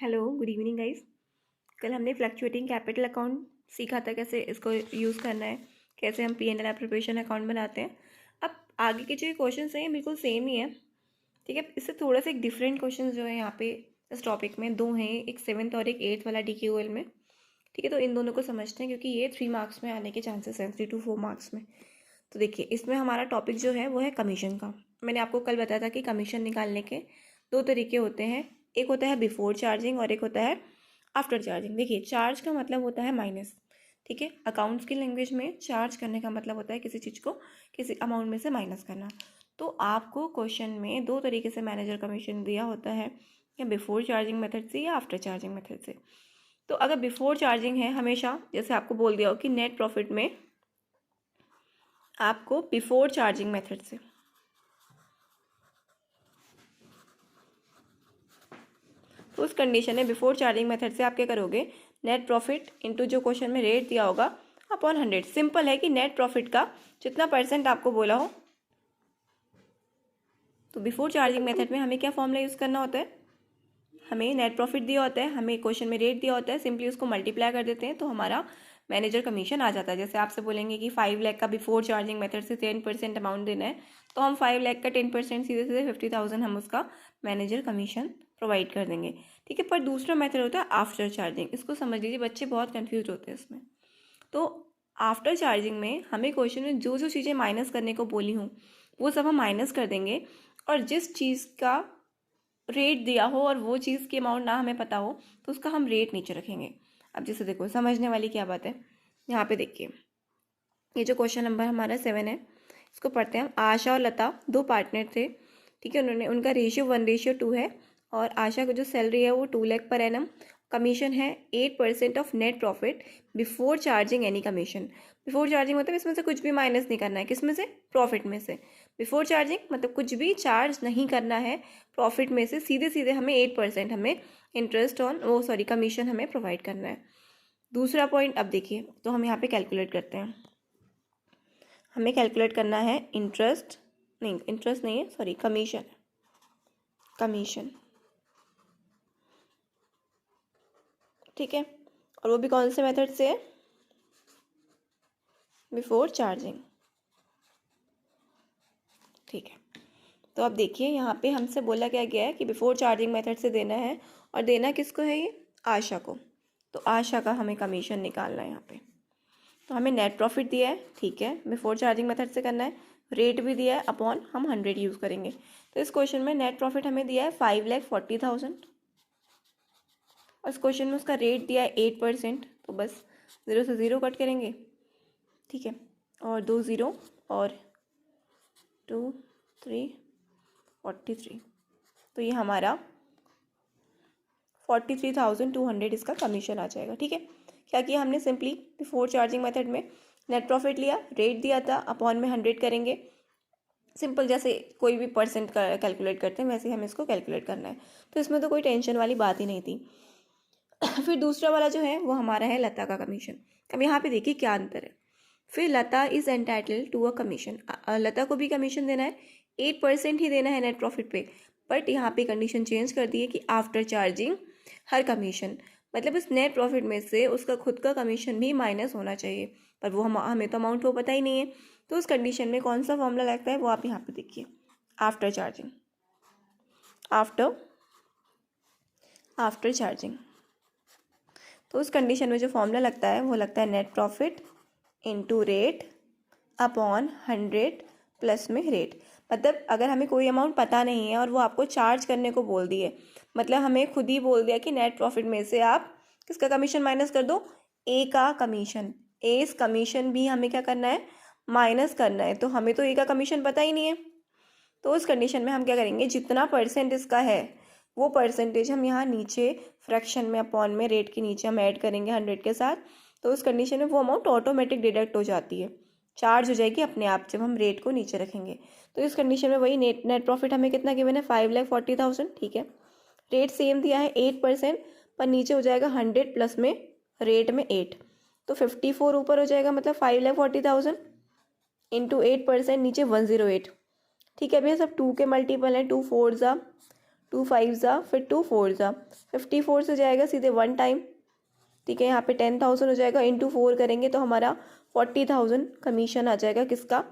Hello, good evening guys. कल हमने fluctuating capital account सीखा था, कैसे इसको यूज़ करना है, कैसे हम P&L एप्रोप्रिएशन अकाउंट बनाते हैं। अब आगे के जो ये क्वेश्चन हैं बिल्कुल सेम ही है, ठीक है। इससे थोड़ा सा एक डिफरेंट क्वेश्चन जो है यहाँ पे इस टॉपिक में दो हैं, एक 7th और एक 8th वाला DQL में, ठीक है। तो इन दोनों को समझते हैं क्योंकि ये 3 मार्क्स में आने के चांसेस हैं, 3 to 4 मार्क्स में। तो देखिए, इसमें हमारा टॉपिक जो है वो है कमीशन का। मैंने आपको कल बताया था कि कमीशन निकालने के दो तरीके होते हैं, एक होता है बिफोर चार्जिंग और एक होता है आफ्टर चार्जिंग। देखिए, चार्ज का मतलब होता है माइनस, ठीक है। अकाउंट्स की लैंग्वेज में चार्ज करने का मतलब होता है किसी चीज़ को किसी अमाउंट में से माइनस करना। तो आपको क्वेश्चन में दो तरीके से मैनेजर कमीशन दिया होता है, या बिफोर चार्जिंग मेथड से या आफ्टर चार्जिंग मेथड से। तो अगर बिफोर चार्जिंग है, हमेशा जैसे आपको बोल दिया हो कि नेट प्रॉफिट में आपको बिफोर चार्जिंग मेथड से, तो उस कंडीशन में बिफोर चार्जिंग मेथड से आप क्या करोगे, नेट प्रॉफिट इनटू जो क्वेश्चन में रेट दिया होगा अपॉन 100। सिंपल है कि नेट प्रॉफिट का जितना परसेंट आपको बोला हो, तो बिफोर चार्जिंग मेथड में हमें क्या फॉर्मूला यूज़ करना होता है, हमें नेट प्रॉफिट दिया होता है, हमें क्वेश्चन में रेट दिया होता है, सिंपली उसको मल्टीप्लाई कर देते हैं तो हमारा मैनेजर कमीशन आ जाता है। जैसे आपसे बोलेंगे कि 5 लाख का बिफोर चार्जिंग मेथड से 10% अमाउंट देना है, तो हम 5 लाख का 10% सीधे सीधे 50,000 हम उसका मैनेजर कमीशन प्रोवाइड कर देंगे, ठीक है। पर दूसरा मेथड होता है आफ्टर चार्जिंग। इसको समझ लीजिए, बच्चे बहुत कन्फ्यूज होते हैं इसमें। तो आफ्टर चार्जिंग में हमें क्वेश्चन में जो जो चीज़ें माइनस करने को बोली हूँ वो सब हम माइनस कर देंगे, और जिस चीज़ का रेट दिया हो और वो चीज़ की अमाउंट ना हमें पता हो तो उसका हम रेट नीचे रखेंगे। अब जैसे देखो, समझने वाली क्या बात है, यहाँ पे देखिए, ये जो क्वेश्चन नंबर हमारा 7 है, इसको पढ़ते हैं हम। आशा और लता दो पार्टनर थे, ठीक है। उन्होंने, उनका रेशियो 1:2 है, और आशा को जो सैलरी है वो 2 लाख पर एनम, कमीशन है 8% of net profit before charging any commission. Before charging मतलब इसमें से कुछ भी माइनस नहीं करना है, किसमें से, प्रॉफिट में से। बिफोर चार्जिंग मतलब कुछ भी चार्ज नहीं करना है प्रॉफिट में से, सीधे सीधे हमें 8% हमें इंटरेस्ट ऑन वो सॉरी कमीशन हमें प्रोवाइड करना है। दूसरा पॉइंट अब देखिए, तो हम यहाँ पे कैलकुलेट करते हैं। हमें कैलकुलेट करना है इंटरेस्ट नहीं है, सॉरी कमीशन, कमीशन, ठीक है। और वो भी कौन से मेथड से है, बिफोर चार्जिंग, ठीक है। तो अब देखिए, यहाँ पे हमसे बोला क्या गया है कि बिफोर चार्जिंग मेथड से देना है, और देना किसको है, ये आशा को। तो आशा का हमें कमीशन निकालना है यहाँ पे। तो हमें नेट प्रॉफिट दिया है, ठीक है, बिफोर चार्जिंग मेथड से करना है, रेट भी दिया है, अपॉन हम 100 यूज़ करेंगे। तो इस क्वेश्चन में नेट प्रॉफिट हमें दिया है 5,40,000, और इस क्वेश्चन में उसका रेट दिया है 8%, तो बस 0 से 0 कट करेंगे, ठीक है। और 2 0 और 2 3 43, तो ये हमारा 43,200 इसका कमीशन आ जाएगा, ठीक है। क्या किया हमने, सिंपली बिफोर चार्जिंग मेथड में नेट प्रॉफिट लिया, रेट दिया था, अपॉन में 100 करेंगे। सिंपल, जैसे कोई भी परसेंट का कैलकुलेट करते हैं वैसे ही हमें इसको कैलकुलेट करना है। तो इसमें तो कोई टेंशन वाली बात ही नहीं थी। फिर दूसरा वाला जो है वो हमारा है लता का कमीशन। अब यहाँ पे देखिए क्या अंतर है। फिर Lata is entitle to a commission, Lata को भी कमीशन देना है, 8% ही देना है नेट प्रॉफिट पे। बट यहाँ पे कंडीशन चेंज कर दी है कि आफ्टर चार्जिंग हर कमीशन, मतलब इस नेट प्रॉफिट में से उसका खुद का कमीशन भी माइनस होना चाहिए। पर वो हमें तो अमाउंट वो पता ही नहीं है, तो उस कंडीशन में कौन सा फॉर्मूला लगता है वो आप यहाँ पे देखिए, after charging, after after charging. तो उस कंडीशन में जो फॉर्मूला लगता है वो लगता है net profit into rate upon 100 plus में रेट। मतलब अगर हमें कोई अमाउंट पता नहीं है और वो आपको चार्ज करने को बोल दिए, मतलब हमें खुद ही बोल दिया कि नेट प्रॉफिट में से आप किसका कमीशन माइनस कर दो, ए का कमीशन, इस कमीशन भी हमें क्या करना है, माइनस करना है। तो हमें तो ए का कमीशन पता ही नहीं है, तो उस कंडीशन में हम क्या करेंगे, जितना परसेंट इसका है वो परसेंटेज हम यहाँ नीचे फ्रैक्शन में अपॉन में रेट के नीचे हम ऐड करेंगे 100 के साथ। तो उस कंडीशन में वो अमाउंट ऑटोमेटिक डिडक्ट हो जाती है, चार्ज हो जाएगी अपने आप जब हम रेट को नीचे रखेंगे। तो इस कंडीशन में वही नेट प्रॉफिट हमें कितना गिवन है, 5,40,000, ठीक है। रेट सेम दिया है 8%, पर नीचे हो जाएगा 100 प्लस में रेट में 8, तो 54 ऊपर हो जाएगा, मतलब 5,40,000 इंटू 8%, नीचे 108, ठीक है भैया। सब 2 के मल्टीपल हैं, 2 4 ज़ा 2 5 ज़ा, फिर 2 4 ज़ा, 54 से जाएगा सीधे 1 टाइम, ठीक है। यहाँ पे 10,000 हो जाएगा, इंटू 4 करेंगे तो हमारा 40,000 कमीशन आ जाएगा। किसका?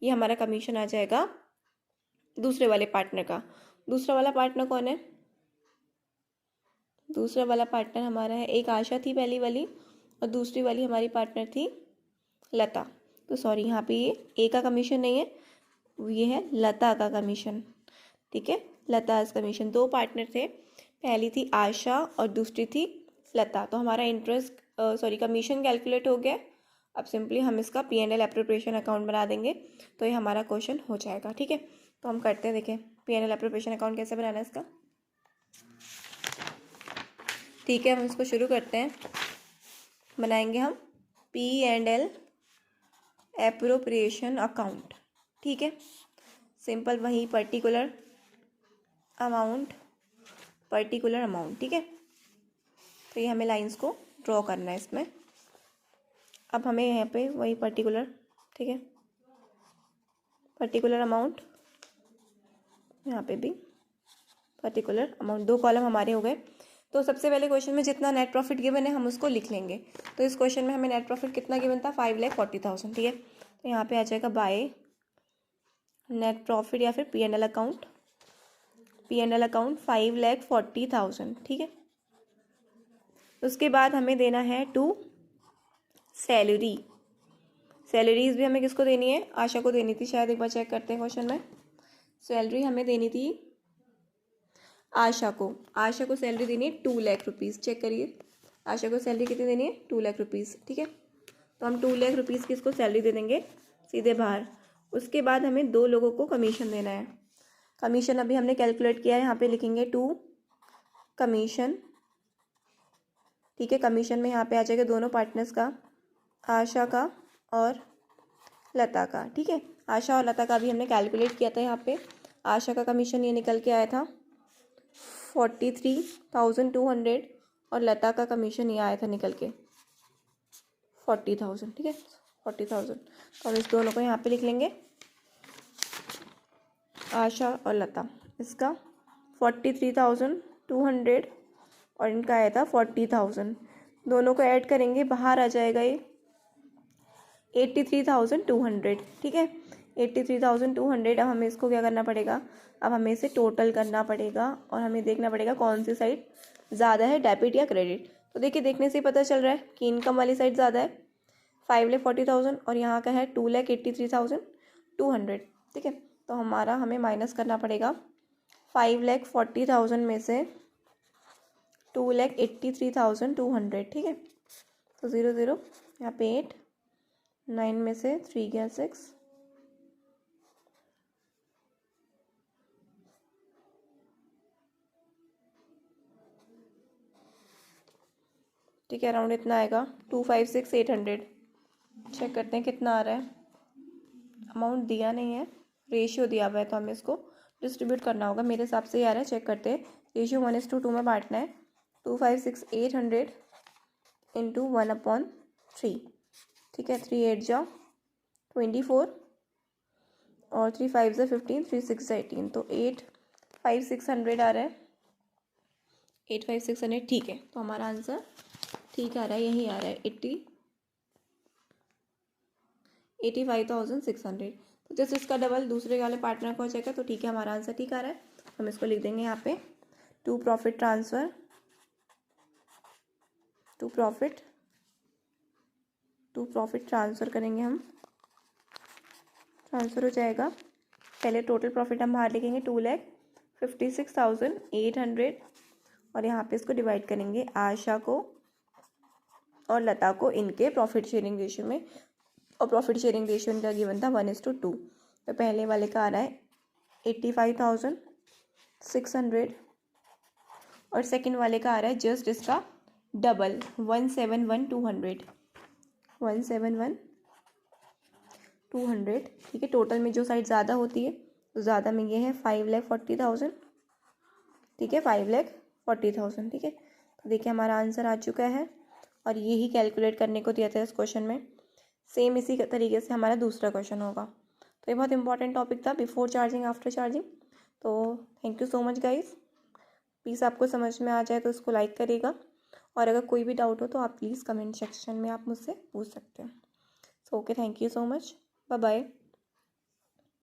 ये हमारा कमीशन आ जाएगा दूसरे वाले पार्टनर का। दूसरा वाला पार्टनर कौन है? दूसरा वाला पार्टनर हमारा है, एक आशा थी पहली वाली, और दूसरी वाली हमारी पार्टनर थी लता। तो सॉरी, यहाँ पे ये ए का कमीशन नहीं है, ये है लता का कमीशन, ठीक है। लता का कमीशन, दो पार्टनर थे, पहली थी आशा और दूसरी थी लता। तो हमारा इंटरेस्ट सॉरी कमीशन कैलकुलेट हो गया। अब सिंपली हम इसका P&L एप्रोप्रिएशन अकाउंट बना देंगे तो ये हमारा क्वेश्चन हो जाएगा, ठीक है। तो हम करते हैं, देखें P&L एप्रोप्रिएशन अकाउंट कैसे बनाना है इसका, ठीक है। हम इसको शुरू करते हैं, बनाएंगे हम P&L एप्रोप्रिएशन अकाउंट, ठीक है। सिंपल वही पर्टिकुलर अमाउंट, ठीक है। तो ये हमें लाइंस को ड्रॉ करना है इसमें। अब हमें यहाँ पे वही पर्टिकुलर, ठीक है, पर्टिकुलर अमाउंट, यहाँ पे भी पर्टिकुलर अमाउंट, दो कॉलम हमारे हो गए। तो सबसे पहले क्वेश्चन में जितना नेट प्रॉफिट गिवन है हम उसको लिख लेंगे। तो इस क्वेश्चन में हमें नेट प्रॉफिट कितना गिवन था? 5,40,000, ठीक है। तो यहाँ पे आ जाएगा बाय नेट प्रॉफिट या फिर P&L अकाउंट, P&L अकाउंट 5,40,000, ठीक है। उसके बाद हमें देना है टू सैलरी। सैलरीज भी हमें किसको देनी है? आशा को देनी थी शायद, एक बार चेक करते हैं क्वेश्चन में। सैलरी हमें देनी थी आशा को, आशा को सैलरी देनी है 2 लाख रुपीज़। चेक करिए, आशा को सैलरी कितनी देनी है? 2 लाख रुपीज़, ठीक है। तो हम 2 लाख रुपीज़ की इसको सैलरी दे देंगे सीधे बाहर। उसके बाद हमें दो लोगों को कमीशन देना है। कमीशन अभी हमने कैलकुलेट किया है, यहाँ पे लिखेंगे 2 कमीशन, ठीक है। कमीशन में यहाँ पे आ जाएगा दोनों पार्टनर्स का, आशा का और लता का, ठीक है। आशा और लता का भी हमने कैलकुलेट किया था। यहाँ पे आशा का कमीशन ये निकल के आया था 43,200 और लता का कमीशन ये आया था निकल के 40,000, ठीक है, 40,000। तो हम इस दोनों को यहाँ पे लिख लेंगे, आशा और लता। इसका 43,200 और इनका आया था 40,000। दोनों को ऐड करेंगे, बाहर आ जाएगा ये 83,200, ठीक है। 83,200। अब हमें इसको क्या करना पड़ेगा? अब हमें इसे टोटल करना पड़ेगा और हमें देखना पड़ेगा कौन सी साइड ज़्यादा है, डेबिट या क्रेडिट। तो देखिए, देखने से ही पता चल रहा है कि इनकम वाली साइड ज़्यादा है, 5,40,000, और यहाँ का है 2,83,200, ठीक है। तो हमें माइनस करना पड़ेगा 5,40,000 में से 2,83,200, ठीक है। तो 0 0 यहाँ पे 8, 9 में से 3 गया 6, ठीक है। अराउंड इतना आएगा 256,800। चेक करते हैं कितना आ रहा है। अमाउंट दिया नहीं है, रेशियो दिया हुआ है, तो हमें इसको डिस्ट्रीब्यूट करना होगा। मेरे हिसाब से ये आ रहा है, चेक करते हैं। रेशियो 1:2 में बांटना है। 256,800 इंटू 1/3, ठीक है। 3 8 जा 24 और 3 5 जा 15, 3 6 जा 18, तो 8,5600 आ रहा है, 8,5600, ठीक है। तो हमारा आंसर ठीक आ रहा है, यही आ रहा है 85,600। तो जैसे इसका डबल दूसरे वाले पार्टनर को हो जाएगा, तो ठीक है, हमारा आंसर ठीक आ रहा है। हम इसको लिख देंगे यहाँ पे टू प्रॉफिट ट्रांसफ़र करेंगे हम, ट्रांसफ़र हो जाएगा। पहले टोटल प्रॉफिट हम बाहर लिखेंगे 2,56,800 और यहाँ पे इसको डिवाइड करेंगे आशा को और लता को इनके प्रॉफिट शेयरिंग रेशियो में, और प्रॉफिट शेयरिंग रेशियो इनका गिवन था 1:2। तो पहले वाले का आ रहा है 85,600 और सेकंड वाले का आ रहा है जस्ट इसका डबल 171,200, ठीक है। टोटल में जो साइड ज़्यादा होती है तो ज़्यादा में ये है 5,40,000, ठीक है, 5,40,000, ठीक है। तो देखिए हमारा आंसर आ चुका है और यही कैलकुलेट करने को दिया था इस क्वेश्चन में। सेम इसी तरीके से हमारा दूसरा क्वेश्चन होगा। तो ये बहुत इंपॉर्टेंट टॉपिक था, बिफोर चार्जिंग आफ्टर चार्जिंग। तो thank you so much guys. Please आपको समझ में आ जाए तो उसको लाइक करिएगा, और अगर कोई भी डाउट हो तो आप प्लीज़ कमेंट सेक्शन में आप मुझसे पूछ सकते हैं। So okay, thank you so much, bye bye.